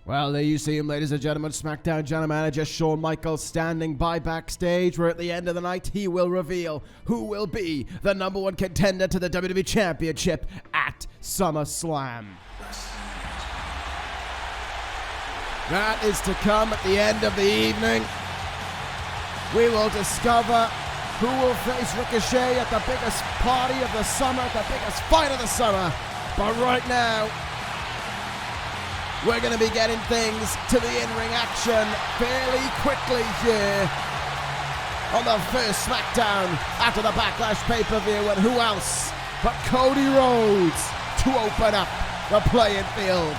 Well, there you see him, ladies and gentlemen. SmackDown General Manager Shawn Michaels standing by backstage, where at the end of the night, he will reveal who will be the #1 contender to the WWE Championship at SummerSlam. That is to come at the end of the evening. We will discover who will face Ricochet at the biggest party of the summer, the biggest fight of the summer. But right now, we're going to be getting things to the in-ring action fairly quickly here on the first SmackDown after the Backlash pay-per-view. And who else but Cody Rhodes to open up the playing field.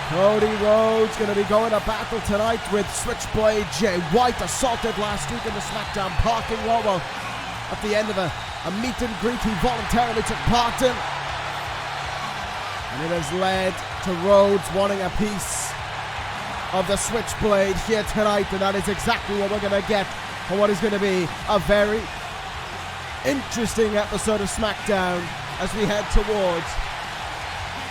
Cody Rhodes going to be going to battle tonight with Switchblade Jay White, assaulted last week in the SmackDown parking lot. Well, at the end of a meet and greet he voluntarily took part in. And it has led to Rhodes wanting a piece of the Switchblade here tonight, and that is exactly what we're going to get for what is going to be a very interesting episode of SmackDown as we head towards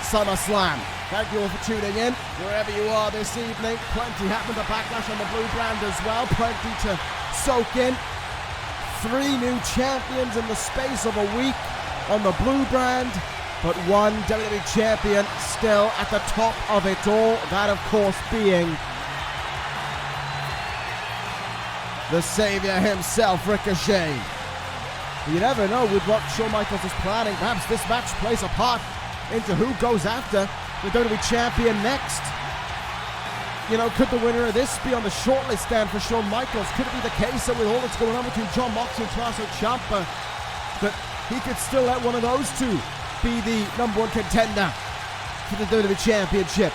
SummerSlam. Thank you all for tuning in, wherever you are this evening. Plenty happened to Backlash on the Blue brand as well. Plenty to soak in. 3 new champions in the space of a week on the Blue brand. But one WWE champion still at the top of it all. That, of course, being the savior himself, Ricochet. You never know with what Shawn Michaels is planning. Perhaps this match plays a part into who goes after the WWE champion next. You know, could the winner of this be on the shortlist stand for Shawn Michaels? Could it be the case that with all that's going on between Jon Moxley and Tommaso Ciampa, that he could still let one of those two be the #1 contender for the WWE Championship?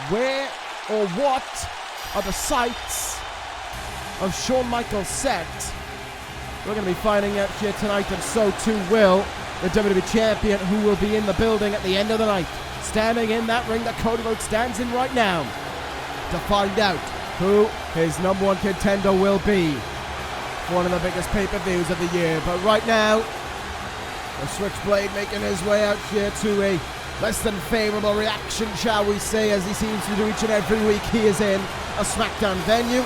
Where or what are the sights of Shawn Michaels set? We're going to be finding out here tonight, and so too will the WWE Champion, who will be in the building at the end of the night, standing in that ring that Cody Rhodes stands in right now, to find out who his #1 contender will be for one of the biggest pay-per-views of the year. But right now, the Switchblade making his way out here to a less than favorable reaction, shall we say, as he seems to do each and every week. He is in a SmackDown venue.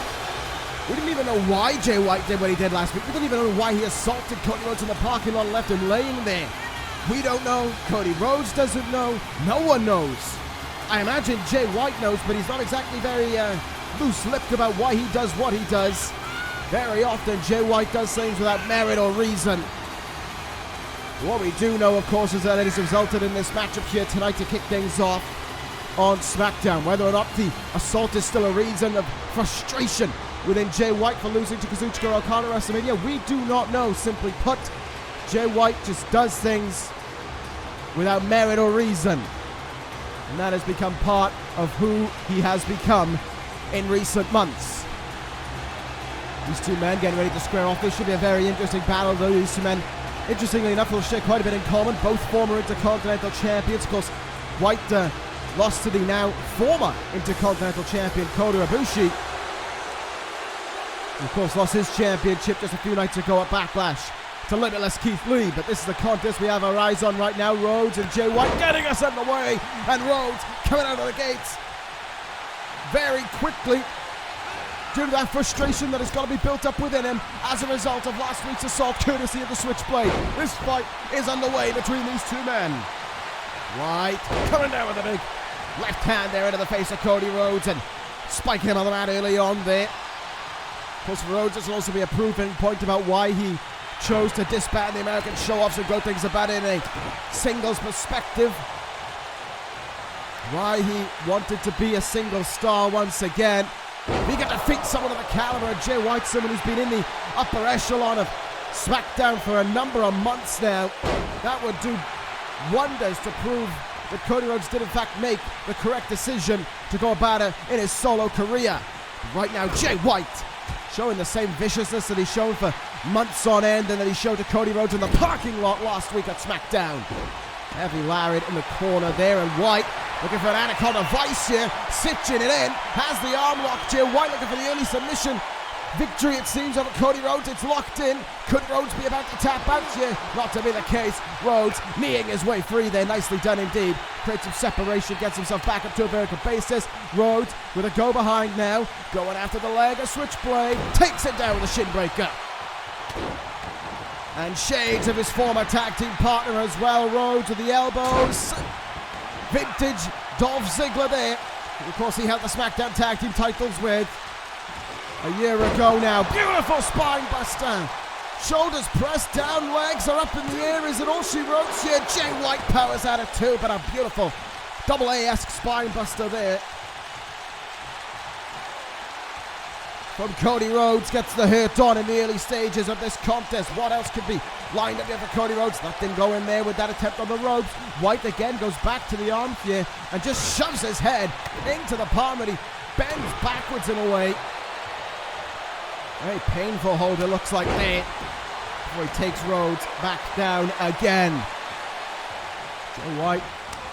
We didn't even know why Jay White did what he did last week. We didn't even know why he assaulted Cody Rhodes in the parking lot and left him laying there. We don't know. Cody Rhodes doesn't know. No one knows. I imagine Jay White knows, but he's not exactly very loose-lipped about why he does what he does. Very often, Jay White does things without merit or reason. What we do know, of course, is that it has resulted in this matchup here tonight to kick things off on SmackDown. Whether or not the assault is still a reason of frustration within Jay White for losing to Kazuchika Okada at WrestleMania, we do not know. Simply put, Jay White just does things without merit or reason. And that has become part of who he has become in recent months. These two men getting ready to square off. This should be a very interesting battle, though. These two men, interestingly enough, will share quite a bit in common. Both former Intercontinental Champions. Of course, White lost to the now former Intercontinental Champion Kota Ibushi. He, of course, lost his championship just a few nights ago at Backlash to Limitless Keith Lee. But this is the contest we have our eyes on right now. Rhodes and Jay White getting us in the way. And Rhodes coming out of the gates very quickly, due to that frustration that has got to be built up within him as a result of last week's assault, courtesy of the Switchblade. This fight is underway between these two men. White coming down with a big left hand there into the face of Cody Rhodes and spiking him on the mat early on there. Of course, for Rhodes, this will also be a proving point about why he chose to disband the American show-offs and go things about it in a singles perspective. Why he wanted to be a single star once again. If he can defeat someone of the caliber of Jay White, someone who's been in the upper echelon of SmackDown for a number of months now, that would do wonders to prove that Cody Rhodes did in fact make the correct decision to go about it in his solo career. Right now, Jay White showing the same viciousness that he's shown for months on end and that he showed to Cody Rhodes in the parking lot last week at SmackDown. Heavy lariat in the corner there, and White looking for an Anaconda Vice here, stitching it in, has the arm lock. Jay White looking for the early submission. victory, it seems, over Cody Rhodes. It's locked in. Could Rhodes be about to tap out? Yeah, not to be the case. Rhodes kneeing his way free there. Nicely done indeed. Creates some separation, gets himself back up to a vertical basis. Rhodes with a go behind now. Going after the leg, a switchblade. Takes it down with a shin breaker. And shades of his former tag team partner as well. Rhodes with the elbows. Vintage Dolph Ziggler there. Of course, he held the SmackDown tag team titles with a year ago now. Beautiful spine buster. Shoulders pressed down, legs are up in the air. Is it all she wrote? Yeah, Jay White powers out of two, but a beautiful double A-esque spine buster there. From Cody Rhodes, gets the hurt on in the early stages of this contest. What else could be lined up there for Cody Rhodes? That didn't go in there with that attempt on the ropes. White again goes back to the arm here and just shoves his head into the palm, and he bends backwards in a way. Very painful hold it looks like there. Before he takes Rhodes back down again. Jay White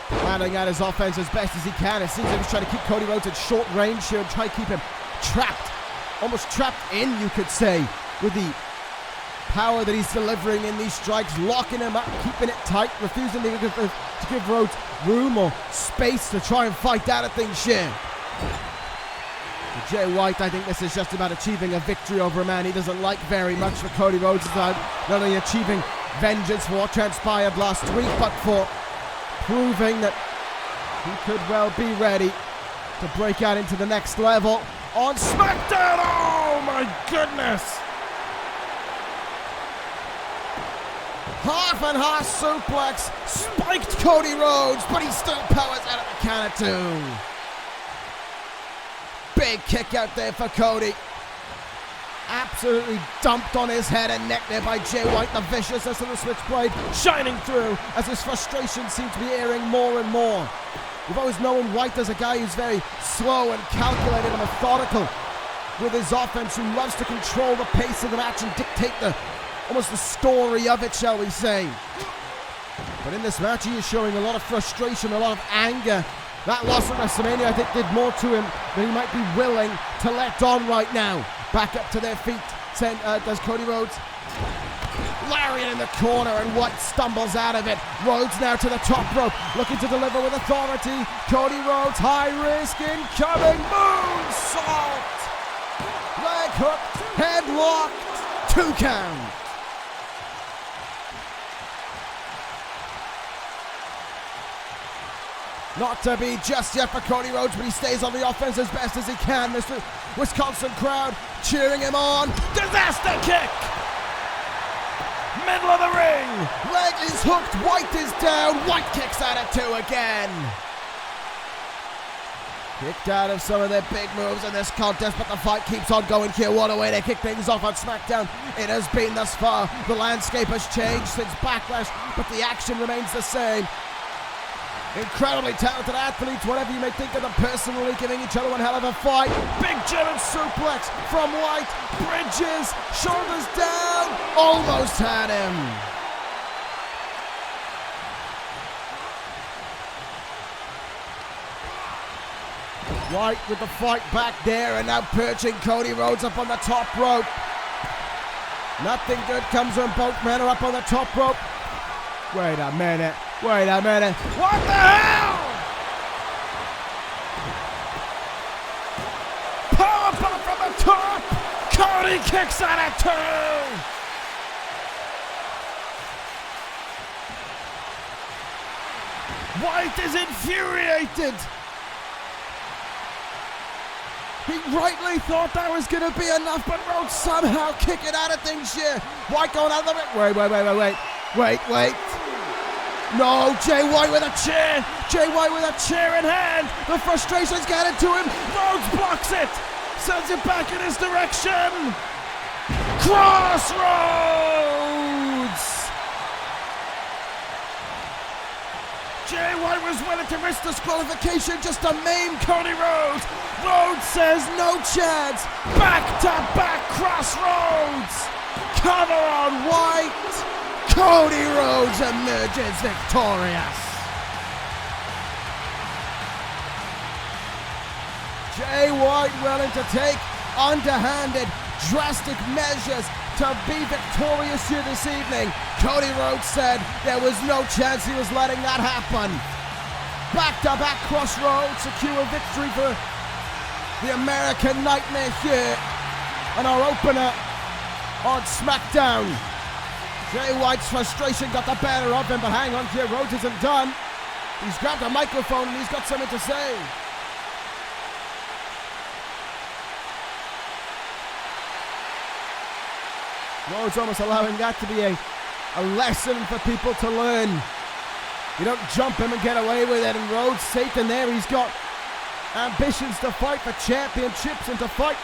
planning out his offense as best as he can. It seems like he's trying to keep Cody Rhodes at short range here and try to keep him trapped. Almost trapped in, you could say, with the power that he's delivering in these strikes, locking him up, keeping it tight, refusing to give Rhodes room or space to try and fight out of things here. For Jay White, I think this is just about achieving a victory over a man he doesn't like very much. For Cody Rhodes, it's not only achieving vengeance for what transpired last week, but for proving that he could well be ready to break out into the next level on SmackDown. Oh my goodness! Half and half suplex, spiked Cody Rhodes, but he still powers out of the count of two. Big kick out there for Cody. Absolutely dumped on his head and neck there by Jay White. The viciousness of the switchblade shining through as his frustration seems to be airing more and more. We've always known White as a guy who's very slow and calculated and methodical with his offense, who loves to control the pace of the match and dictate almost the story of it, shall we say. But in this match, he is showing a lot of frustration, a lot of anger. That loss at WrestleMania, I think, did more to him than he might be willing to let on right now. Back up to their feet, does Cody Rhodes. Lariat in the corner, and White stumbles out of it. Rhodes now to the top rope, looking to deliver with authority. Cody Rhodes, high risk, incoming moonsault. Leg hook, head locked, 2 count. Not to be just yet for Cody Rhodes, but he stays on the offense as best as he can. This Wisconsin crowd cheering him on. Disaster kick! Middle of the ring. Leg is hooked. White is down. White kicks out at 2 again. Kicked out of some of their big moves in this contest, but the fight keeps on going here. What a way to kick things off on SmackDown it has been thus far. The landscape has changed since Backlash, but the action remains the same. Incredibly talented athletes, whatever you may think of them personally, giving each other one hell of a fight. Big German suplex from White. Bridges, shoulders down, almost had him. White with the fight back there, and now perching Cody Rhodes up on the top rope. Nothing good comes when both men are up on the top rope. Wait a minute. What the hell? Powerbomb from the top. Cody kicks out at 2. White is infuriated. He rightly thought that was going to be enough, but Rhodes somehow kick it out of things here. White going out of it. Wait. No, Jay White with a chair. Jay White with a chair in hand. The frustration's getting to him. Rhodes blocks it. Sends it back in his direction. Crossroads. Jay White was willing to risk disqualification just to maim Cody Rhodes. Rhodes says no chance. Back-to-back crossroads. Cover on White. Cody Rhodes emerges victorious. Jay White willing to take underhanded drastic measures to be victorious here this evening. Cody Rhodes said there was no chance he was letting that happen. Back-to-back crossroads secure victory for the American Nightmare here on our opener on SmackDown. Jay White's frustration got the better of him, but hang on here, Rhodes isn't done. He's grabbed a microphone and he's got something to say. Rhodes almost allowing that to be a lesson for people to learn. You don't jump him and get away with it, and Rhodes, Satan there, he's got ambitions to fight for championships and to fight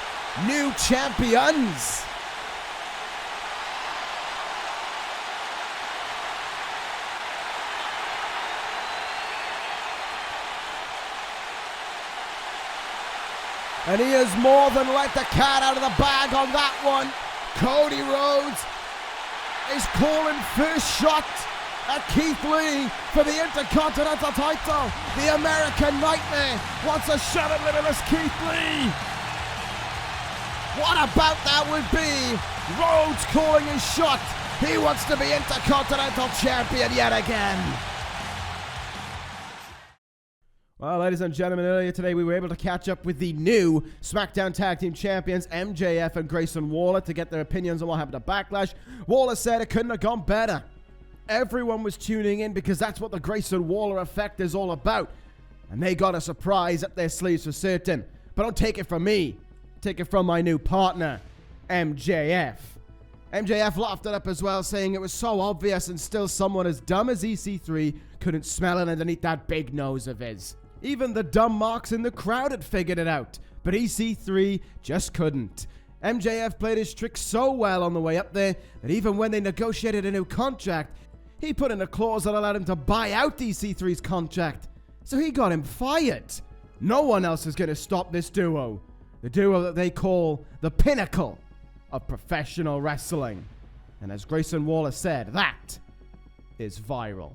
new champions. And he has more than let the cat out of the bag on that one. Cody Rhodes is calling first shot at Keith Lee for the Intercontinental title. The American Nightmare wants a shot at littlest Keith Lee. What about that would be? Rhodes calling his shot. He wants to be Intercontinental Champion yet again. Well, ladies and gentlemen, earlier today we were able to catch up with the new SmackDown Tag Team Champions, MJF and Grayson Waller, to get their opinions on what happened to Backlash. Waller said it couldn't have gone better. Everyone was tuning in because that's what the Grayson Waller effect is all about. And they got a surprise up their sleeves for certain. But don't take it from me. Take it from my new partner, MJF. MJF laughed it up as well, saying it was so obvious and still someone as dumb as EC3 couldn't smell it underneath that big nose of his. Even the dumb marks in the crowd had figured it out, but EC3 just couldn't. MJF played his trick so well on the way up there that even when they negotiated a new contract, he put in a clause that allowed him to buy out EC3's contract. So he got him fired. No one else is going to stop this duo. The duo that they call the pinnacle of professional wrestling. And as Grayson Waller said, that is viral.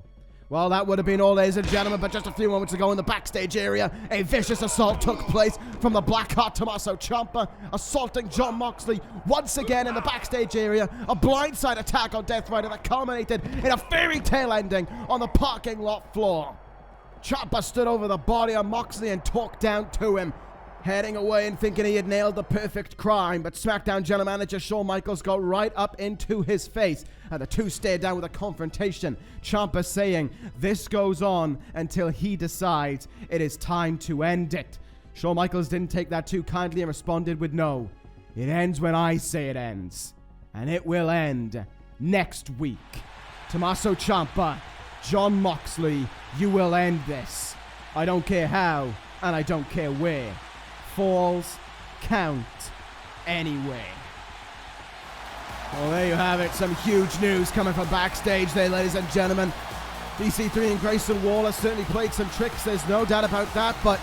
Well, that would have been all, ladies and gentlemen, but just a few moments ago in the backstage area, a vicious assault took place from the Blackheart Tommaso Ciampa, assaulting Jon Moxley once again in the backstage area. A blindside attack on Death Rider that culminated in a fairy tale ending on the parking lot floor. Ciampa stood over the body of Moxley and talked down to him, heading away and thinking he had nailed the perfect crime, but SmackDown General Manager Shawn Michaels got right up into his face, and the two stared down with a confrontation. Ciampa saying, "This goes on until he decides it is time to end it." Shawn Michaels didn't take that too kindly and responded with, "No, it ends when I say it ends, and it will end next week. Tommaso Ciampa, Jon Moxley, you will end this. I don't care how, and I don't care where. Falls count anyway." Well, there you have it. Some huge news coming from backstage there, ladies and gentlemen. EC3 and Grayson Waller certainly played some tricks, there's no doubt about that, but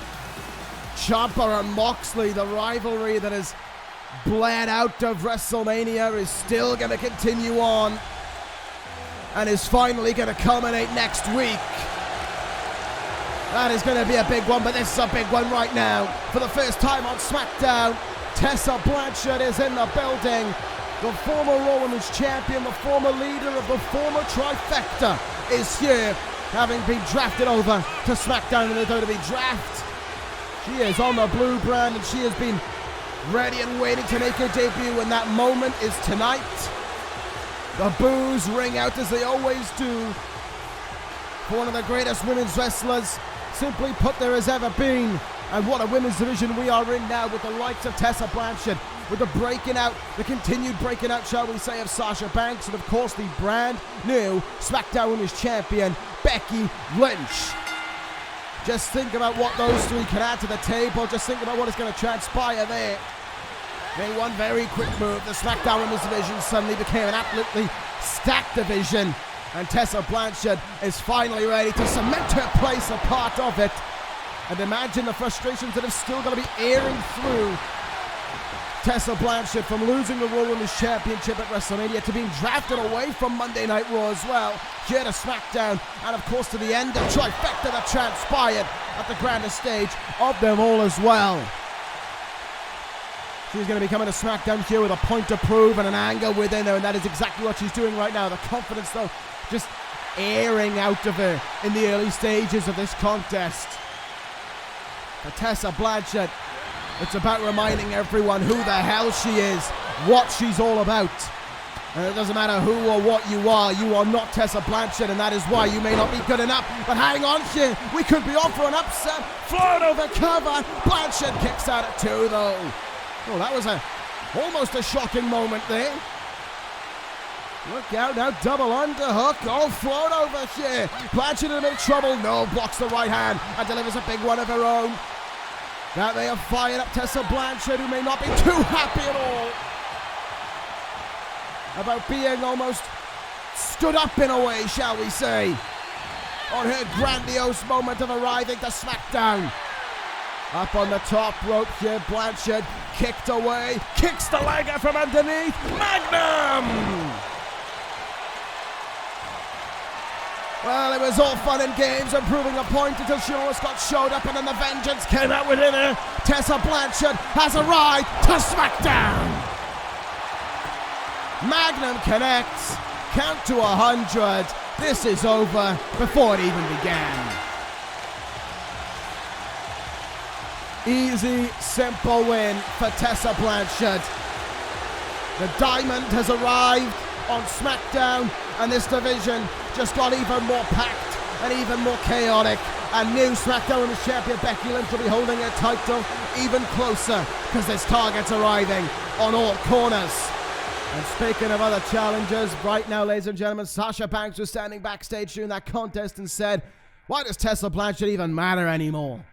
Ciampa and Moxley, the rivalry that has bled out of WrestleMania, is still going to continue on and is finally going to culminate next week. That is going to be a big one, but this is a big one right now. For the first time on SmackDown, Tessa Blanchard is in the building. The former Raw Women's Champion, the former leader of the former trifecta, is here, having been drafted over to SmackDown in the WWE Draft. She is on the blue brand, and she has been ready and waiting to make her debut, and that moment is tonight. The boos ring out as they always do for one of the greatest women's wrestlers, simply put, there has ever been. And what a women's division we are in now, with the likes of Tessa Blanchard, with the breaking out, the continued breaking out, shall we say, of Sasha Banks, and of course the brand new SmackDown Women's Champion, Becky Lynch. Just think about what those three can add to the table. Just think about what is going to transpire there. In one very quick move, the SmackDown Women's division suddenly became an absolutely stacked division. And Tessa Blanchard is finally ready to cement her place a part of it. And imagine the frustrations that are still going to be airing through Tessa Blanchard, from losing the Raw Women's Championship at WrestleMania to being drafted away from Monday Night Raw as well, here to SmackDown, and of course to the end of trifecta that transpired at the grandest stage of them all as well. She's going to be coming to SmackDown here with a point to prove and an anger within her, and that is exactly what she's doing right now. The confidence, though, just airing out of her in the early stages of this contest. For Tessa Blanchard, it's about reminding everyone who the hell she is, what she's all about. And it doesn't matter who or what you are not Tessa Blanchard, and that is why you may not be good enough. But hang on here, we could be off for an upset. Float over cover. Blanchard kicks out at 2, though. Oh, that was almost a shocking moment there. Look out now, double underhook. Oh, float over here. Blanchard in a bit of trouble. No, blocks the right hand and delivers a big one of her own. Now they have fired up Tessa Blanchard, who may not be too happy at all about being almost stood up in a way, shall we say, on her grandiose moment of arriving to SmackDown. Up on the top rope here, Blanchard kicked away, kicks the leg out from underneath, Magnum! Well, it was all fun and games and proving a point until she almost got showed up, and then the vengeance came out within her. Tessa Blanchard has arrived to SmackDown. Magnum connects, count to 100. This is over before it even began. Easy, simple win for Tessa Blanchard. The diamond has arrived on SmackDown, and this division just got even more packed and even more chaotic. And new SmackDown Women's Champion Becky Lynch will be holding her title even closer because there's targets arriving on all corners. And speaking of other challengers, right now, ladies and gentlemen, Sasha Banks was standing backstage during that contest and said, why does Tessa Blanchard even matter anymore?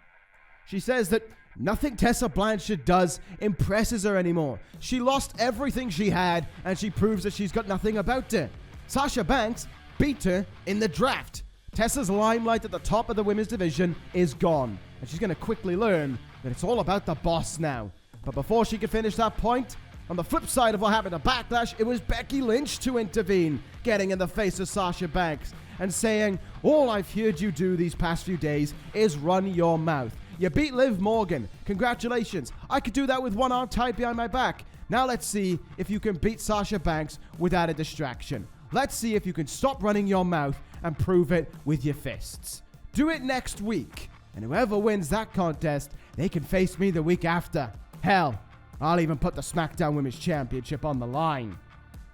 She says that nothing Tessa Blanchard does impresses her anymore. She lost everything she had, and she proves that she's got nothing about her. Sasha Banks beat her in the draft. Tessa's limelight at the top of the women's division is gone, and she's going to quickly learn that it's all about the boss now. But before she could finish that point, on the flip side of what happened to Backlash, it was Becky Lynch to intervene, getting in the face of Sasha Banks and saying, all I've heard you do these past few days is run your mouth. You beat Liv Morgan. Congratulations. I could do that with one arm tied behind my back. Now let's see if you can beat Sasha Banks without a distraction. Let's see if you can stop running your mouth and prove it with your fists. Do it next week. And whoever wins that contest, they can face me the week after. Hell, I'll even put the SmackDown Women's Championship on the line.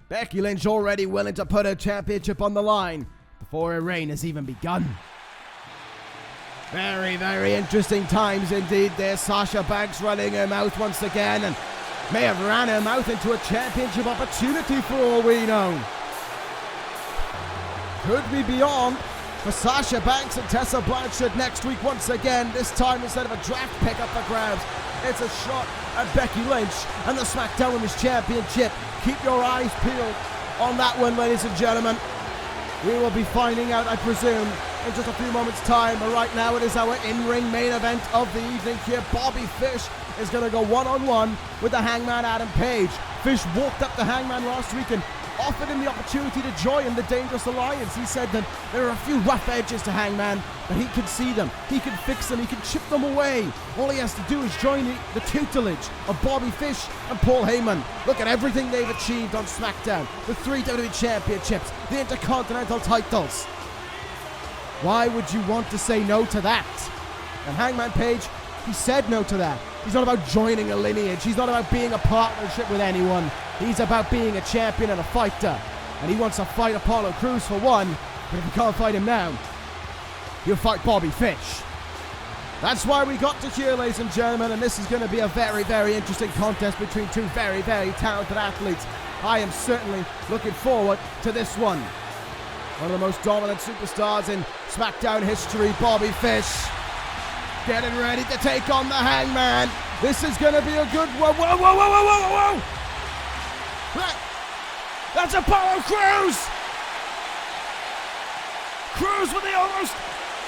Becky Lynch already willing to put her championship on the line before her reign has even begun. Very, very interesting times indeed there. Sasha Banks running her mouth once again and may have ran her mouth into a championship opportunity for all we know. Could we be on for Sasha Banks and Tessa Blanchard next week once again? This time, instead of a draft pick up for grabs, it's a shot at Becky Lynch and the SmackDown Women's Championship. Keep your eyes peeled on that one, ladies and gentlemen. We will be finding out, I presume, in just a few moments' time. But right now, it is our in-ring main event of the evening here. Bobby Fish is going to go one-on-one with the Hangman Adam Page. Fish walked up to Hangman last week and offered him the opportunity to join the Dangerous Alliance. He said that there are a few rough edges to Hangman, but he can see them, he can fix them, he can chip them away. All he has to do is join the tutelage of Bobby Fish and Paul Heyman. Look at everything they've achieved on SmackDown. The 3 WWE Championships, the Intercontinental titles. Why would you want to say no to that? And Hangman Page, he said no to that. He's not about joining a lineage. He's not about being a partnership with anyone. He's about being a champion and a fighter. And he wants to fight Apollo Crews for one, but if you can't fight him now, you'll fight Bobby Fish. That's why we got to here, ladies and gentlemen, and this is going to be a very, very interesting contest between two very, very talented athletes. I am certainly looking forward to this one. One of the most dominant superstars in SmackDown history, Bobby Fish, getting ready to take on the Hangman. This is going to be a good one. Whoa, whoa, whoa, whoa, whoa, whoa! That's Apollo Crews! Crews with the almost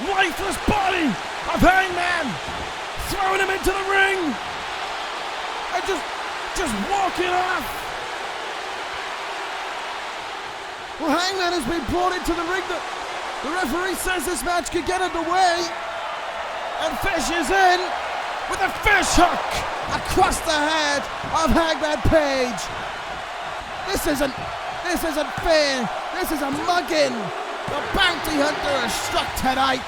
lifeless body of Hangman, throwing him into the ring and just walking off. Well, Hangman has been brought into the ring. The referee says this match could get underway, and Fish is in. with a fish hook across the head of Hangman Page. This isn't fair. This is a mugging. The bounty hunter has struck tonight,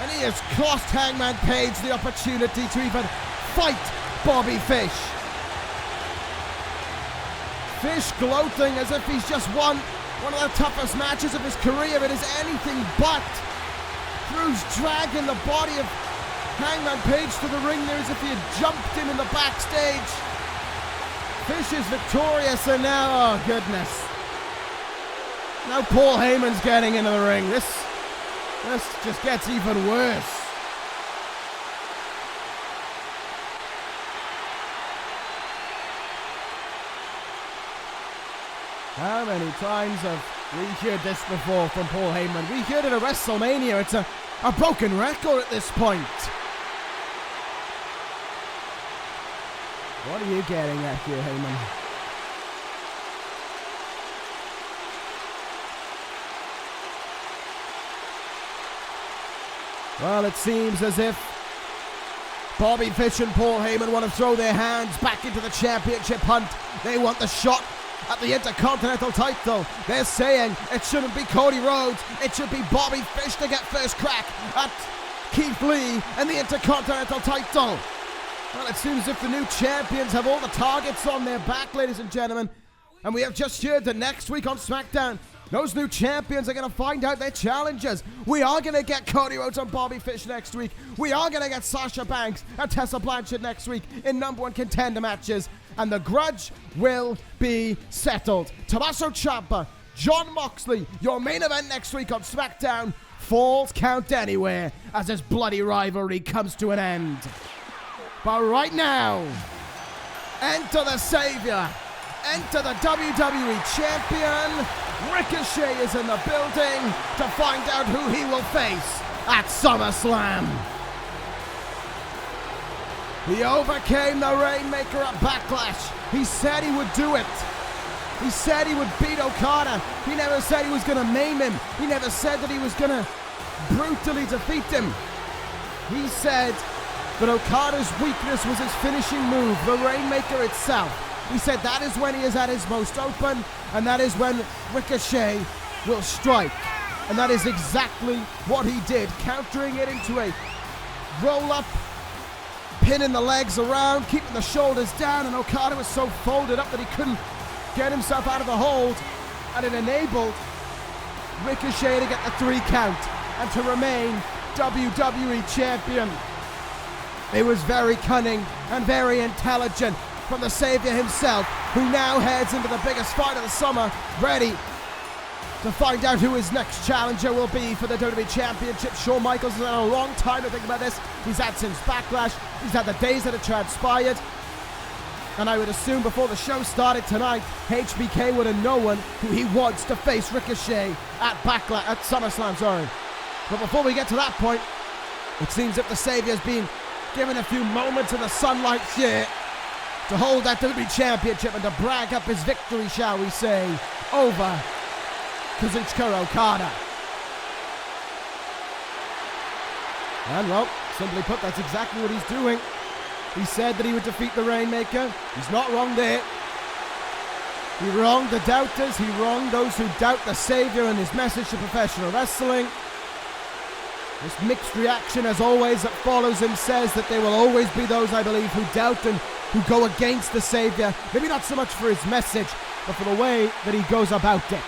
and he has cost Hangman Page the opportunity to even fight Bobby Fish. Fish gloating as if he's just won one of the toughest matches of his career. It is anything but. Drew's dragging the body of Hangman Page to the ring there as if he had jumped him in the backstage. Fish is victorious, and now, oh goodness. Now Paul Heyman's getting into the ring. This just gets even worse. How many times have we heard this before from Paul Heyman? We heard it at WrestleMania. It's a broken record at this point. What are you getting at here, Heyman? Well, it seems as if Bobby Fish and Paul Heyman want to throw their hands back into the championship hunt. They want the shot at the Intercontinental title. They're saying it shouldn't be Cody Rhodes. It should be Bobby Fish to get first crack at Keith Lee and the Intercontinental title. Well, it seems as if the new champions have all the targets on their back, ladies and gentlemen. And we have just heard that next week on SmackDown, those new champions are going to find out their challengers. We are going to get Cody Rhodes and Bobby Fish next week. We are going to get Sasha Banks and Tessa Blanchard next week in #1 contender matches. And the grudge will be settled. Tommaso Ciampa, Jon Moxley, your main event next week on SmackDown. Falls count anywhere as this bloody rivalry comes to an end. But right now, enter the Savior. Enter the WWE Champion. Ricochet is in the building to find out who he will face at SummerSlam. He overcame the Rainmaker at Backlash. He said he would do it. He said he would beat Okada. He never said he was going to maim him. He never said that he was going to brutally defeat him. He said that Okada's weakness was his finishing move, the Rainmaker itself. He said that is when he is at his most open, and that is when Ricochet will strike. And that is exactly what he did, countering it into a roll-up, pinning the legs around, keeping the shoulders down, and Okada was so folded up that he couldn't get himself out of the hold, and it enabled Ricochet to get the 3 count and to remain WWE Champion. It was very cunning and very intelligent from the Savior himself, who now heads into the biggest fight of the summer, ready to find out who his next challenger will be for the WWE Championship. Shawn Michaels has had a long time to think about this. He's had since Backlash. He's had the days that have transpired. And I would assume before the show started tonight, HBK would have known who he wants to face Ricochet at SummerSlam, sorry. But before we get to that point, it seems that the Savior's been given a few moments in the sunlight here to hold that WWE Championship and to brag up his victory, shall we say, over Kazuchika Okada. And well, simply put, that's exactly what he's doing. He said that he would defeat the Rainmaker. He's not wrong there. He wronged the doubters. He wronged those who doubt the Savior and his message to professional wrestling. This mixed reaction, as always, that follows him says that there will always be those, I believe, who doubt and who go against the Savior. Maybe not so much for his message, but for the way that he goes about it.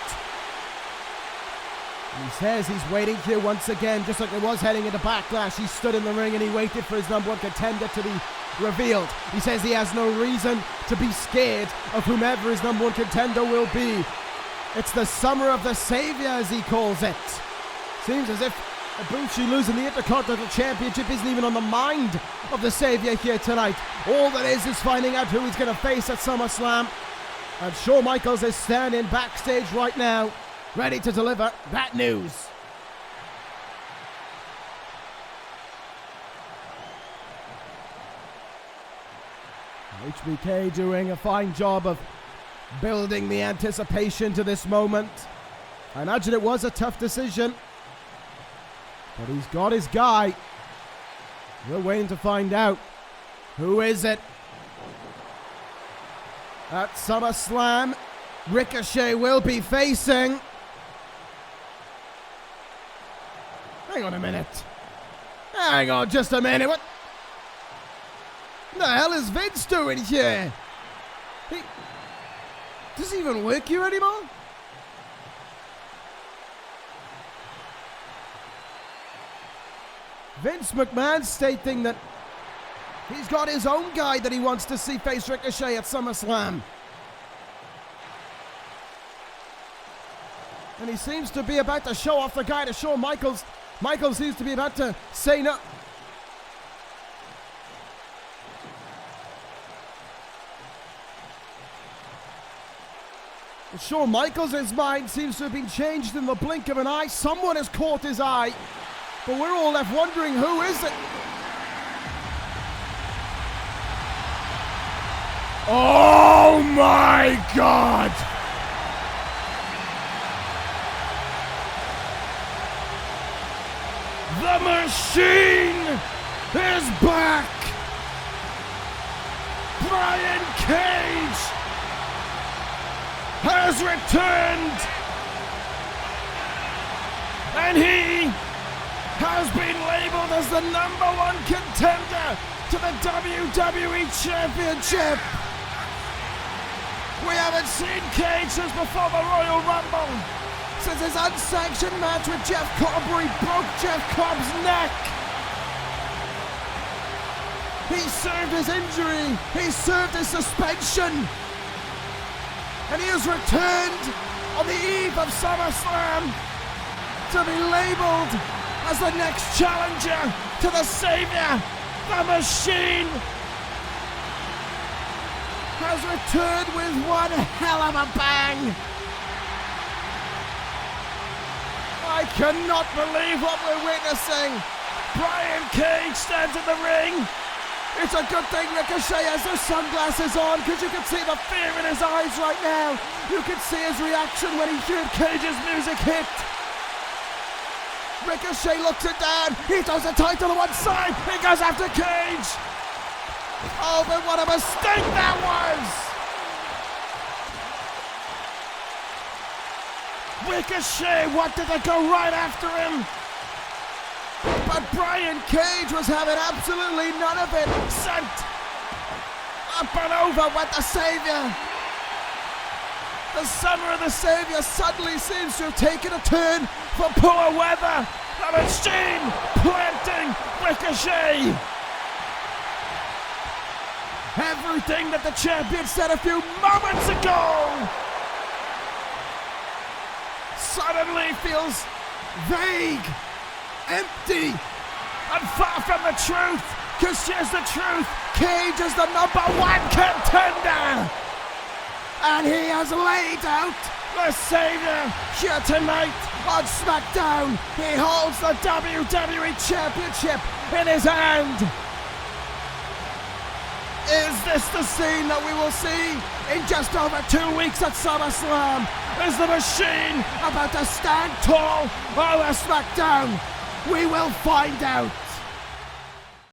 And he says he's waiting here once again, just like it was heading into Backlash. He stood in the ring and he waited for his #1 contender to be revealed. He says he has no reason to be scared of whomever his #1 contender will be. It's the summer of the Savior, as he calls it. Seems as if Ibushi losing the Intercontinental Championship isn't even on the mind of the Savior here tonight. All that is finding out who he's going to face at SummerSlam. And Shawn Michaels is standing backstage right now, ready to deliver that news. HBK doing a fine job of building the anticipation to this moment. I imagine it was a tough decision, but he's got his guy. We're waiting to find out. Who is it? At SummerSlam, Ricochet will be facing... Hang on a minute. Hang on just a minute. What the hell is Vince doing here? Does he even work here anymore? Vince McMahon stating that he's got his own guy that he wants to see face Ricochet at SummerSlam. And he seems to be about to show off the guy to Shawn Michaels. Michaels seems to be about to say no. Shawn Michaels' mind seems to have been changed in the blink of an eye. Someone has caught his eye. But we're all left wondering, who is it? Oh my God! The Machine is back! Brian Cage has returned! And he has been labeled as the #1 contender to the WWE Championship. We haven't seen Cage since before the Royal Rumble, since his unsanctioned match with Jeff Cobb where he broke Jeff Cobb's neck. He served his injury, he served his suspension, and he has returned on the eve of SummerSlam to be labeled as the next challenger to the Savior. The Machine has returned with one hell of a bang. I cannot believe what we're witnessing. Brian Cage stands in the ring. It's a good thing Ricochet has those sunglasses on, because you can see the fear in his eyes right now. You can see his reaction when he heard Cage's music hit. Ricochet looks it down. He throws the title to one side. He goes after Cage. Oh, but what a mistake that was! Ricochet wanted to go right after him, but Brian Cage was having absolutely none of it. Sent up and over with the Savior. The summer of the Savior suddenly seems to have taken a turn for poor weather. The Machine planting Ricochet. Everything that the champion said a few moments ago suddenly feels vague, empty, and far from the truth. Because here's the truth: Cage is the #1 contender, and he has laid out the Savior here tonight on SmackDown. He holds the WWE Championship in his hand. Is this the scene that we will see in just over 2 weeks at SummerSlam? Is the Machine about to stand tall over SmackDown? We will find out.